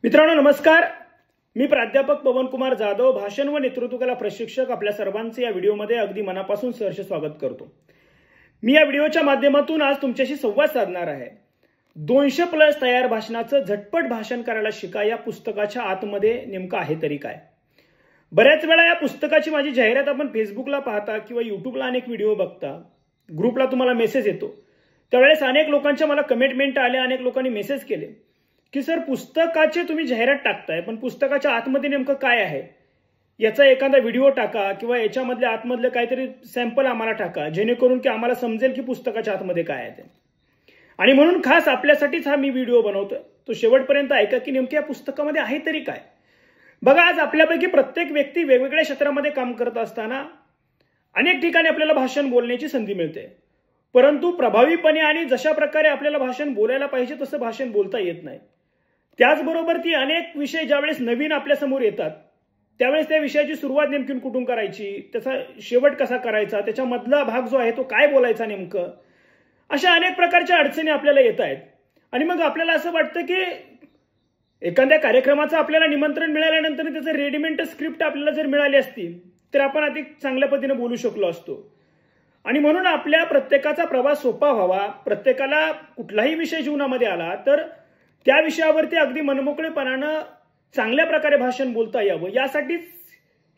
मित्रांनो नमस्कार. मी प्राध्यापक पवनकुमार जाधव, भाषण व नेतृत्वकला प्रशिक्षक, आपल्या सर्वांचे या व्हिडिओमध्ये अगदी मनापासून सहर्ष स्वागत करतो. मी या व्हिडिओच्या माध्यमातून आज तुमच्याशी संवाद साधणार आहे. 200+ तयार भाषणाचं झटपट भाषण करायला शिका या पुस्तकाच्या आतमध्ये नेमकं आहे तरी काय. बऱ्याच वेळा या पुस्तकाची माझी जाहिरात आपण फेसबुकला पाहता किंवा युट्यूबला अनेक व्हिडिओ बघता, ग्रुपला तुम्हाला मेसेज येतो. त्यावेळेस अनेक लोकांच्या मला कमेंट आल्या, अनेक लोकांनी मेसेज केले की सर पुस्तकाचे तुम्ही जाहिरात टाकताय पण पुस्तकाच्या आतमध्ये नेमकं काय आहे याचा एखादा व्हिडिओ टाका किंवा याच्यामधल्या आतमधलं काहीतरी सॅम्पल आम्हाला टाका, जेणेकरून की आम्हाला समजेल की पुस्तकाच्या आतमध्ये काय आहे ते. आणि म्हणून खास आपल्यासाठीच हा मी व्हिडिओ बनवतोय. तो शेवटपर्यंत ऐका की नेमक्या या पुस्तकामध्ये आहे तरी काय. बघा, आज आपल्यापैकी प्रत्येक व्यक्ती वेगवेगळ्या क्षेत्रामध्ये काम करत असताना अनेक ठिकाणी आपल्याला भाषण बोलण्याची संधी मिळते, परंतु प्रभावीपणे आणि जशा प्रकारे आपल्याला भाषण बोलायला पाहिजे तसं भाषण बोलता येत नाही. त्याचबरोबर ती अनेक विषय ज्यावेळेस नवीन आपल्यासमोर येतात त्यावेळेस त्या विषयाची सुरुवात नेमकी कुठून करायची, त्याचा शेवट कसा करायचा, त्याच्यामधला भाग जो आहे तो काय बोलायचा नेमकं, अशा अनेक प्रकारच्या अडचणी आपल्याला येत आहेत. आणि मग आपल्याला असं वाटतं की एखाद्या कार्यक्रमाचं आपल्याला निमंत्रण मिळाल्यानंतर त्याचं रेडीमेड स्क्रिप्ट आपल्याला जर मिळाली असती तर आपण अधिक चांगल्या पद्धतीने बोलू शकलो असतो. आणि म्हणून आपल्या प्रत्येकाचा प्रवास सोपा व्हावा, प्रत्येकाला कुठलाही विषय जीवनामध्ये आला तर त्या विषयावरती अगदी मनमोकळेपणानं चांगल्या प्रकारे भाषण बोलता यावं, यासाठीच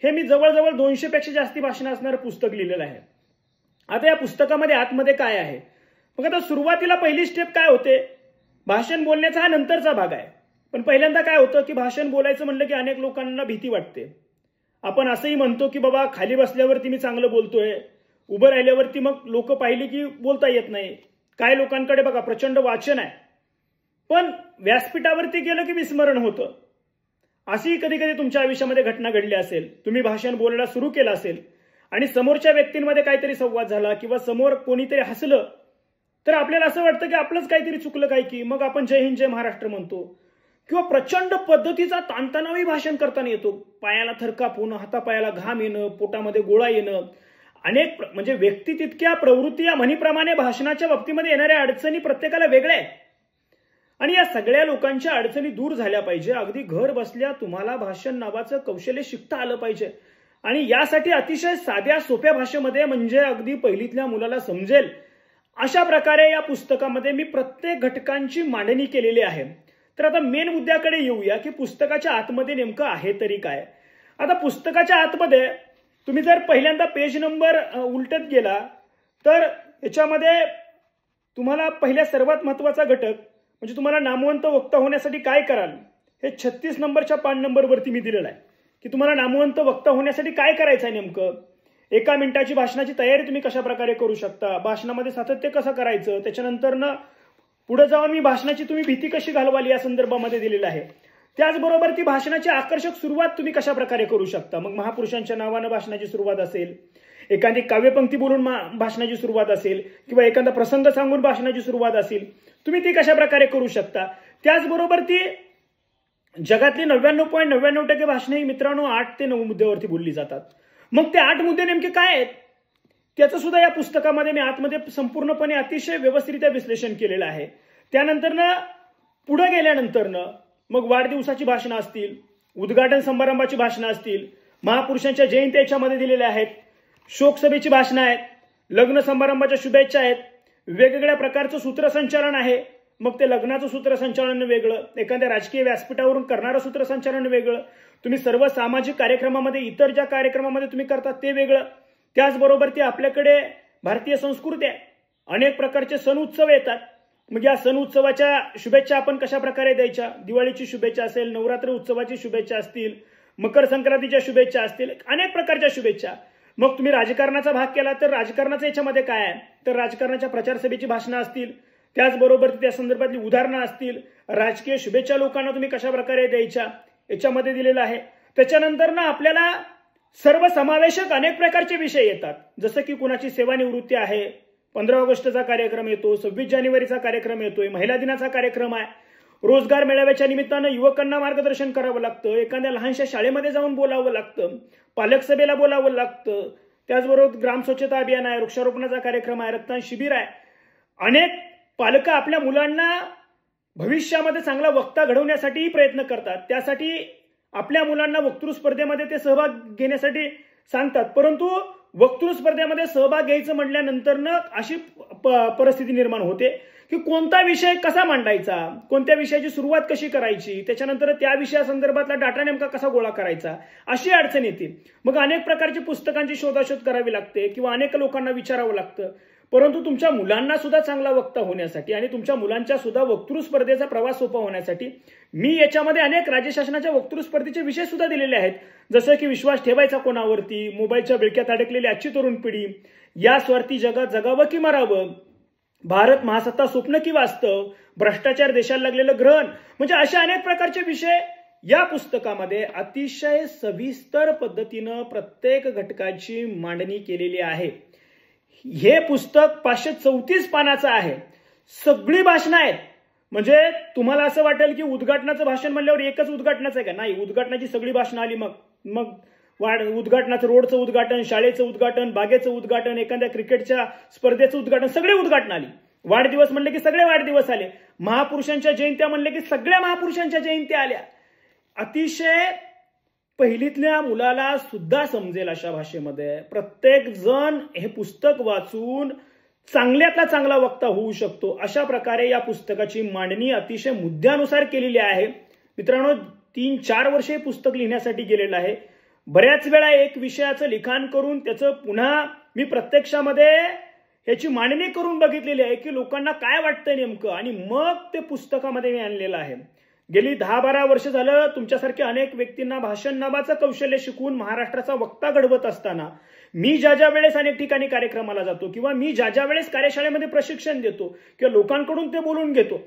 हे मी जवळजवळ 200 पेक्षा जास्ती भाषण असणारं पुस्तक लिहिलेलं आहे. आता या पुस्तकामध्ये आतमध्ये काय आहे, मग आता सुरुवातीला पहिली स्टेप काय होते, भाषण बोलण्याचा हा नंतरचा भाग आहे. पण पहिल्यांदा काय होतं की भाषण बोलायचं म्हणलं की अनेक लोकांना भीती वाटते. आपण असंही म्हणतो की बाबा खाली बसल्यावरती मी चांगलं बोलतोय, उभं राहिल्यावरती मग लोक पाहिली की बोलता येत नाही. काही लोकांकडे बघा प्रचंड वाचन आहे पण व्यासपीठावरती गेलं की विस्मरण होतं. अशी कधी कधी तुमच्या आयुष्यामध्ये घटना घडली असेल. तुम्ही भाषण बोलायला सुरू केलं असेल आणि समोरच्या व्यक्तींमध्ये काहीतरी संवाद झाला किंवा समोर कोणीतरी हसलं तर आपल्याला असं वाटतं की आपलंच काहीतरी चुकलं काय की मग आपण जय हिंद जय महाराष्ट्र म्हणतो किंवा प्रचंड पद्धतीचा ताणतणावही भाषण करताना येतो. पायाला थरकाप होणं, हातापायाला घाम येणं, पोटामध्ये गोळा येणं, अनेक म्हणजे व्यक्ती तितक्या प्रवृत्ती या म्हणीप्रमाणे भाषणाच्या बाबतीमध्ये येणाऱ्या अडचणी प्रत्येकाला वेगळ्या आहेत. आणि या सगळ्या लोकांच्या अडचणी दूर झाल्या पाहिजे. अगदी घर बसल्या तुम्हाला भाषण नावाचं कौशल्य शिकता आलं पाहिजे. आणि यासाठी अतिशय साध्या सोप्या भाषेमध्ये म्हणजे अगदी पहिलीतल्या मुलाला समजेल अशा प्रकारे या पुस्तकामध्ये मी प्रत्येक घटकांची मांडणी केलेली आहे. तर आता मेन मुद्द्याकडे येऊया की पुस्तकाच्या आतमध्ये नेमकं आहे तरी काय. आता पुस्तकाच्या आतमध्ये तुम्ही जर पहिल्यांदा पेज नंबर उलटत गेला तर याच्यामध्ये तुम्हाला पहिल्या सर्वात महत्वाचा घटक म्हणजे तुम्हाला नामवंत वक्ता होण्यासाठी काय कराल हे 36 नंबरच्या पान नंबरवरती मी दिलेलं आहे की तुम्हाला नामवंत वक्ता होण्यासाठी काय करायचं आहे. नेमकं 1 मिनिटाची भाषणाची तयारी तुम्ही कशा प्रकारे करू शकता, भाषणामध्ये सातत्य कसं करायचं, त्याच्यानंतर पुढे जाऊन मी भाषणाची तुम्ही भीती कशी घालवाल या संदर्भामध्ये दिलेलं आहे. त्याचबरोबर ती भाषणाची आकर्षक सुरुवात तुम्ही कशा प्रकारे करू शकता. मग महापुरुषांच्या नावानं भाषणाची सुरुवात असेल, एखादी काव्यपंक्ती बोलून भाषणाची सुरुवात असेल किंवा एखादा प्रसंग सांगून भाषणाची सुरुवात असेल, तुम्ही ती कशा प्रकारे करू शकता. त्याचबरोबर ती जगातली 99.99% भाषणे ही मित्रांनो 8 ते 9 मुद्द्यावरती बोलली जातात. मग ते 8 मुद्दे नेमके काय आहेत त्याचं सुद्धा या पुस्तकामध्ये मी आतमध्ये संपूर्णपणे अतिशय व्यवस्थितरित्या विश्लेषण केलेलं आहे. त्यानंतर पुढे गेल्यानंतर मग वाढदिवसाची भाषणं असतील, उद्घाटन समारंभाची भाषणं असतील, महापुरुषांच्या जयंती याच्यामध्ये दिलेल्या आहेत, शोकसभेची भाषणं आहेत, लग्न समारंभाच्या शुभेच्छा आहेत, वेगवेगळ्या प्रकारचं सूत्रसंचालन आहे. मग ते लग्नाचं सूत्रसंचालन वेगळं, एखाद्या राजकीय व्यासपीठावरून करणारं सूत्रसंचालन वेगळं, तुम्ही सर्व सामाजिक कार्यक्रमामध्ये इतर ज्या कार्यक्रमामध्ये तुम्ही करतात ते वेगळं. त्याचबरोबर ते आपल्याकडे भारतीय संस्कृती आहे, अनेक प्रकारचे सण उत्सव येतात. मग या सण उत्सवाच्या शुभेच्छा आपण कशा प्रकारे द्यायच्या, दिवाळीची शुभेच्छा असेल, नवरात्र उत्सवाची शुभेच्छा असतील, मकर संक्रांतीच्या शुभेच्छा असतील, अनेक प्रकारच्या शुभेच्छा. मग तुम्ही राजकारणाचा भाग केला तर राजकारणाचं याच्यामध्ये काय आहे तर राजकारणाच्या प्रचार सभेची भाषणं असतील, त्याचबरोबर त्या संदर्भातली उदाहरणं असतील, राजकीय शुभेच्छा लोकांना तुम्ही कशा प्रकारे द्यायच्या याच्यामध्ये दिलेलं आहे. त्याच्यानंतर आपल्याला सर्वसमावेशक अनेक प्रकारचे विषय येतात, जसं की कुणाची सेवानिवृत्ती आहे, 15 ऑगस्टचा कार्यक्रम येतो, 26 जानेवारीचा कार्यक्रम येतोय, महिला दिनाचा कार्यक्रम आहे, रोजगार मेळाव्याच्या निमित्तानं युवकांना मार्गदर्शन करावं लागतं, एखाद्या लहानशा शाळेमध्ये जाऊन बोलावं लागतं, पालक सभेला बोलावं लागतं, त्याचबरोबर ग्राम स्वच्छता अभियान आहे, वृक्षारोपणाचा कार्यक्रम आहे, रक्तदान शिबिर आहे. अनेक पालक आपल्या मुलांना भविष्यामध्ये चांगला वक्ता घडवण्यासाठीही प्रयत्न करतात, त्यासाठी आपल्या मुलांना वक्तृत्व स्पर्धेमध्ये ते सहभाग घेण्यासाठी सांगतात. परंतु वक्तृत्व स्पर्धेमध्ये सहभाग घ्यायचं म्हटल्यानंतर अशी परिस्थिती निर्माण होते की कोणता विषय कसा मांडायचा, कोणत्या विषयाची सुरुवात कशी करायची, त्याच्यानंतर त्या विषयासंदर्भातला डाटा नेमका कसा गोळा करायचा, अशी अडचण येते. मग अनेक प्रकारची पुस्तकांची शोधाशोध करावी लागते किंवा अनेक लोकांना विचारावं लागतं. परंतु तुमच्या मुलांना सुद्धा चांगला वक्ता होण्यासाठी आणि तुमच्या मुलांच्या सुद्धा वक्तृत्व स्पर्धेचा प्रवास सोपा होण्यासाठी मी याच्यामध्ये अनेक राज्य शासनाच्या वक्तृत्व स्पर्धेचे विषय सुद्धा दिलेले आहेत. जसं की विश्वास ठेवायचा कोणावरती, मोबाईलच्या विळख्यात अडकलेली आजची तरुण पिढी, या स्वार्थी जगात जगावं की मरावं, भारत महासत्ता स्वप्न की वास्तव, भ्रष्टाचार देशाला लागलेलं ग्रहण, म्हणजे अशा अनेक प्रकारचे विषय या पुस्तकामध्ये अतिशय सविस्तर पद्धतीनं प्रत्येक घटकाची मांडणी केलेली आहे. हे पुस्तक 534 पानाचं आहे. सगळी भाषणं आहेत. म्हणजे तुम्हाला असं वाटेल की उद्घाटनाचं भाषण म्हणल्यावर एकच उद्घाटनाचं आहे का? नाही, उद्घाटनाची सगळी भाषणं आली. मग उद्घाटनाचं, रोडचं उद्घाटन, शाळेचं उद्घाटन, बागेचं उद्घाटन, एखाद्या क्रिकेटच्या स्पर्धेचं उद्घाटन, सगळे उद्घाटन आली. वाढदिवस म्हणले की सगळे वाढदिवस आले. महापुरुषांच्या जयंत्या म्हणले की सगळ्या महापुरुषांच्या जयंत्या आल्या. अतिशय पहिलीतल्या मुलाला सुद्धा समजेल अशा भाषेमध्ये प्रत्येक जण हे पुस्तक वाचून चांगल्यातला चांगला वक्ता होऊ शकतो. अशा प्रकारे या पुस्तकाची मांडणी अतिशय मुद्द्यानुसार केलेली आहे. मित्रांनो, 3-4 वर्षे पुस्तक लिहिण्यासाठी गेलेलं आहे. बऱ्याच वेळा एक विषयाचं लिखाण करून त्याचं पुन्हा मी प्रत्यक्षामध्ये ह्याची मांडणी करून बघितलेली आहे की लोकांना काय वाटतं नेमकं, आणि मग ते पुस्तकामध्ये मी आणलेलं आहे. गेली 10-12 वर्ष झालं तुमच्यासारख्या अनेक व्यक्तींना भाषण नावाचं कौशल्य शिकवून महाराष्ट्राचा वक्ता घडवत असताना मी ज्या वेळेस अनेक ठिकाणी कार्यक्रमाला जातो किंवा मी ज्या वेळेस कार्यशाळेमध्ये प्रशिक्षण देतो किंवा लोकांकडून ते बोलून घेतो,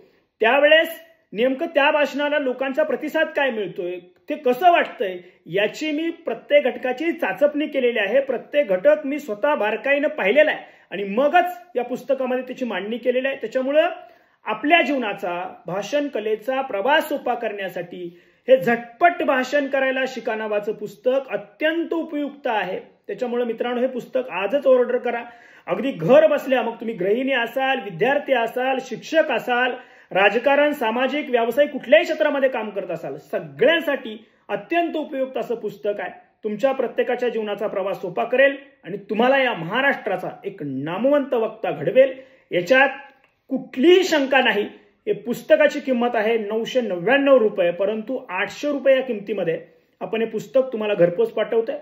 त्यावेळेस नेमकं त्या भाषणाला लोकांचा प्रतिसाद काय मिळतोय, ते कसं वाटतंय, याची मी प्रत्येक घटकाची चाचपणी केलेली आहे. प्रत्येक घटक मी स्वतः बारकाईनं पाहिलेला आहे आणि मगच या पुस्तकामध्ये त्याची मांडणी केलेली आहे. त्याच्यामुळं आपल्या जीवनाचा, भाषण कलेचा प्रवास सोपा करण्यासाठी हे झटपट भाषण करायला शिका नावाचं पुस्तक अत्यंत उपयुक्त आहे. त्याच्यामुळे मित्रांनो, हे पुस्तक आजच ऑर्डर करा. अगदी घर बसल्या, मग तुम्ही गृहिणी असाल, विद्यार्थी असाल, शिक्षक असाल, राजकारण, सामाजिक, व्यावसायिक कुठल्याही क्षेत्रामध्ये काम करत असाल, सगळ्यांसाठी अत्यंत उपयुक्त असं पुस्तक आहे. तुमच्या प्रत्येकाच्या जीवनाचा प्रवास सोपा करेल आणि तुम्हाला या महाराष्ट्राचा एक नामवंत वक्ता घडवेल, याच्यात कुठलीही शंका नाही. हे पुस्तकाची किंमत आहे 999 रुपये, परंतु 800 रुपये या किमतीमध्ये आपण हे पुस्तक तुम्हाला घरपोच पाठवतोय.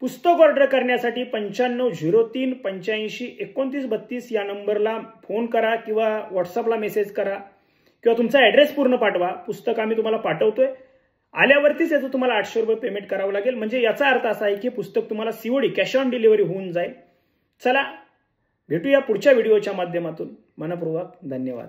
पुस्तक ऑर्डर करण्यासाठी 9503852932 या नंबरला फोन करा किंवा व्हॉट्सअपला मेसेज करा किंवा तुमचा ऍड्रेस पूर्ण पाठवा. पुस्तक आम्ही तुम्हाला पाठवतोय. आल्यावरतीच याचं तुम्हाला 800 रुपये पेमेंट करावं लागेल. म्हणजे याचा अर्थ असा आहे की पुस्तक तुम्हाला COD, कॅश ऑन डिलिव्हरी होऊन जाईल. चला भेटूया पुढच्या व्हिडिओच्या माध्यमातून. मनपूर्वक धन्यवाद.